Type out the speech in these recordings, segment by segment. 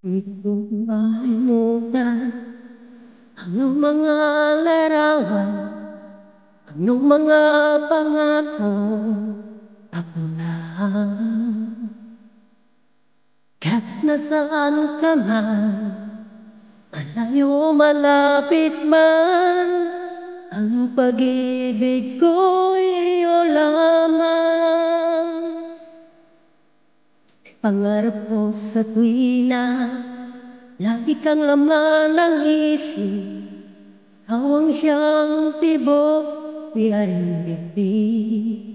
Hindi ko malimutan ang iyong mga larawan, ang iyong mga pangako. Ako lang, kahit nasaan ka man, malayo malapit man, ang pag-ibig ko'y iyo lamang. Pangarap ko sa tuwina, lagi kang laman ng isip, hawang siyang tibok di aring dibdib.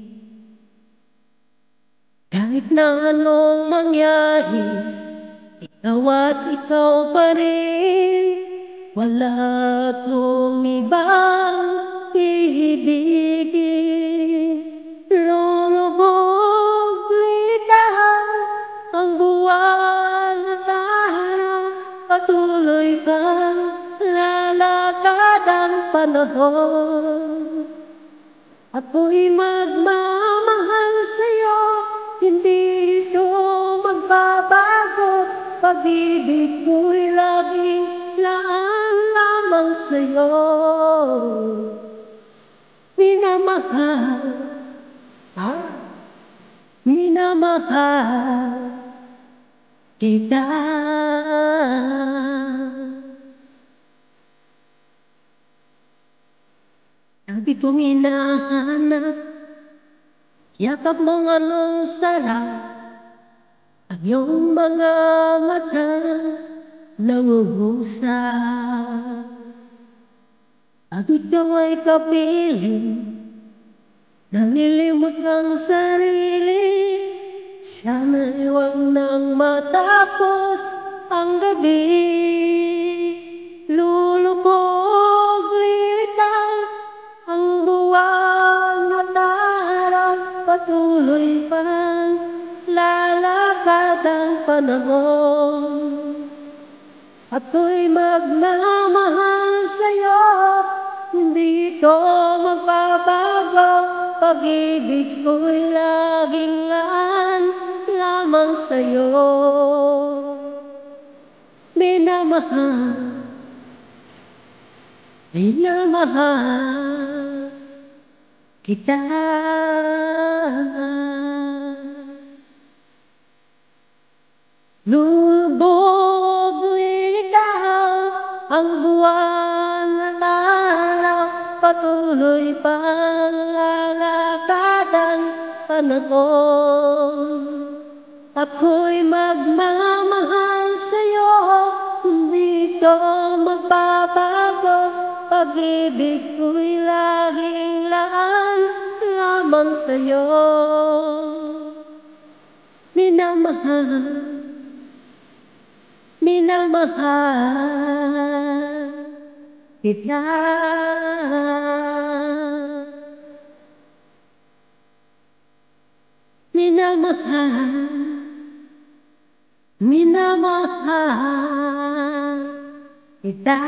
Kahit na anong mangyari, ikaw at ikaw pa rin, wala akong ibang iibigin. Lulubog ligaw ang buwan at araw, patuloy bang lalakad ang panahon? Ako'y magmamahal sa'yo, hindi ito magbabago. Pag-ibig ko'y laging laan lamang sa'yo. Minamahal, minamahal kita. Lagi kong hinahanap, yakap mong anong sarap, ang iyong mga mata nangungusap. At ikaw ay kapiling, nalilimot ang sarili. Sana'y huwag nang matapos ang gabi. Lulubog litaw ang buwan at araw, patuloy pang lalakad ang panahon. Ako'y magmamahal sa'yo, hindi ito magbabago. Pag-ibig ko'y laging laan lamang sa'yo. Minamahal, minamahal kita. Lubog ligaw ang buwan at araw, patuloy pang lalakad ang panahon. Ako'y magmamahal sa'yo, hindi ito magbabago. Pag-ibig ko'y laging laan lamang sa'yo. Minamahal, minamahal kita. Minamahal, minamahal kita.